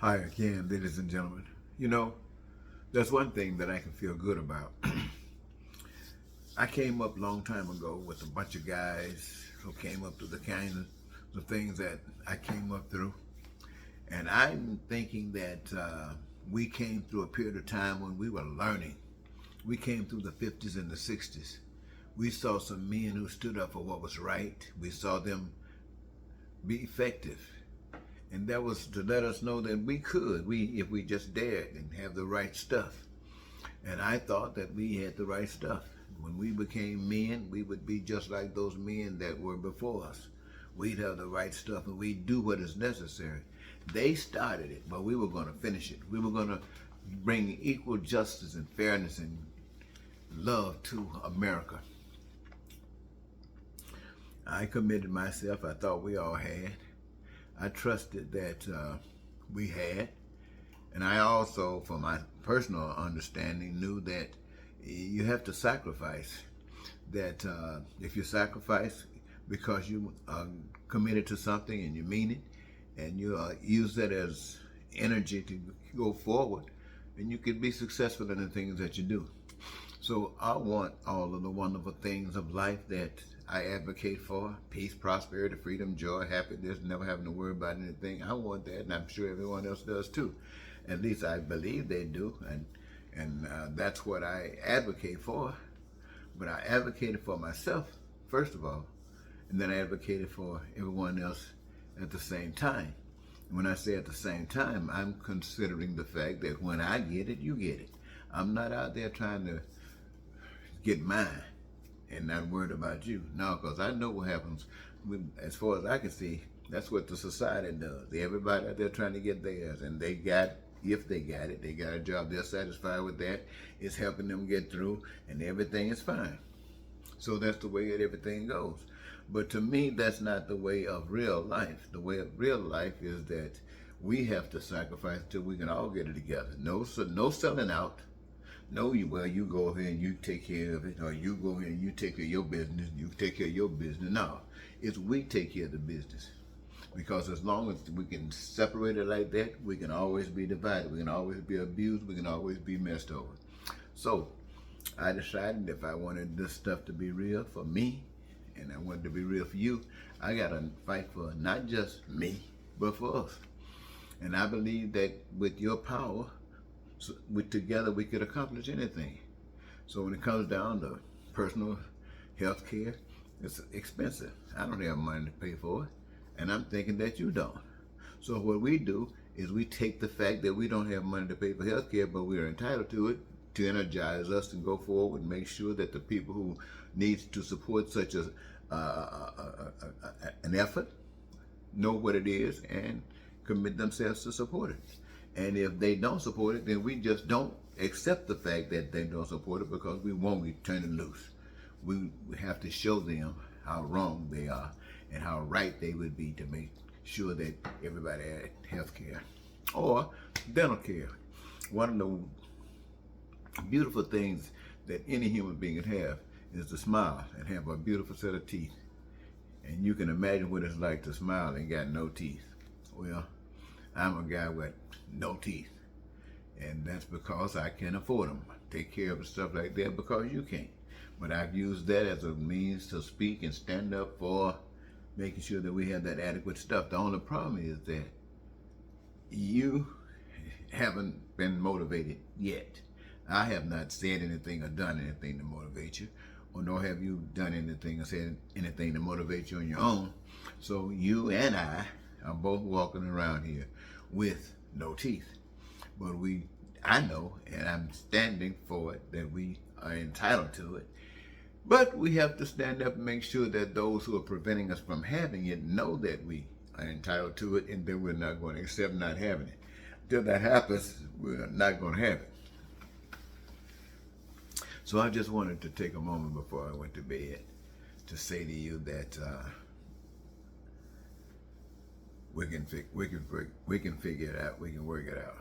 Hi again, ladies and gentlemen. You know, there's one thing that I can feel good about. I came up a long time ago with a bunch of guys who came up through the kind of things that I came up through. And I'm thinking that we came through a period of time when we were learning. We came through the 50s and the 60s. We saw some men who stood up for what was right. We saw them be effective. And that was to let us know that we could, if we just dared and have the right stuff. And I thought that we had the right stuff. When we became men, we would be just like those men that were before us. We'd have the right stuff and we'd do what is necessary. They started it, but we were going to finish it. We were going to bring equal justice and fairness and love to America. I committed myself. I thought we all had. I trusted that we had. And I also, from my personal understanding, knew that you have to sacrifice. That if you sacrifice because you are committed to something and you mean it, and you use that as energy to go forward, then you can be successful in the things that you do. So I want all of the wonderful things of life that I advocate for: peace, prosperity, freedom, joy, happiness, never having to worry about anything. I want that, and I'm sure everyone else does too. At least I believe they do, and that's what I advocate for. But I advocated for myself, first of all, and then I advocated for everyone else at the same time. When I say at the same time, I'm considering the fact that when I get it, you get it. I'm not out there trying to get mine and not worried about you. No, because I know what happens. As far as I can see, that's what the society does. Everybody out there trying to get theirs, and they got, if they got it, they got a job, they're satisfied with that. It's helping them get through, and everything is fine. So that's the way that everything goes. But to me, that's not the way of real life. The way of real life is that we have to sacrifice until we can all get it together. No selling out. No, you go over here and you take care of it, or you go here and you take care of your business, you take care of your business. No, it's we take care of the business. Because as long as we can separate it like that, we can always be divided. We can always be abused. We can always be messed over. So I decided if I wanted this stuff to be real for me, and I wanted to be real for you, I got to fight for not just me, but for us. And I believe that with your power, together we could accomplish anything. So when it comes down to personal health care, it's expensive. I don't have money to pay for it, and I'm thinking that you don't. So what we do is we take the fact that we don't have money to pay for health care, but we are entitled to it, to energize us and go forward and make sure that the people who need to support such as an effort know what it is and commit themselves to support it. And if they don't support it, then we just don't accept the fact that they don't support it, because we won't be turning loose. We have to show them how wrong they are and how right they would be to make sure that everybody had health care or dental care. One of the beautiful things that any human being can have is to smile and have a beautiful set of teeth. And you can imagine what it's like to smile and got no teeth. Well, I'm a guy with no teeth, and that's because I can afford them. Take care of stuff like that because you can't. But I've used that as a means to speak and stand up for making sure that we have that adequate stuff. The only problem is that you haven't been motivated yet. I have not said anything or done anything to motivate you, or nor have you done anything or said anything to motivate you on your own. So you and I are both walking around here with no teeth. But I know, and I'm standing for it, that we are entitled to it. But we have to stand up and make sure that those who are preventing us from having it know that we are entitled to it, and then we're not going to accept not having it. Until that happens, we're not going to have it. So I just wanted to take a moment before I went to bed to say to you that we can figure it out. We can work it out.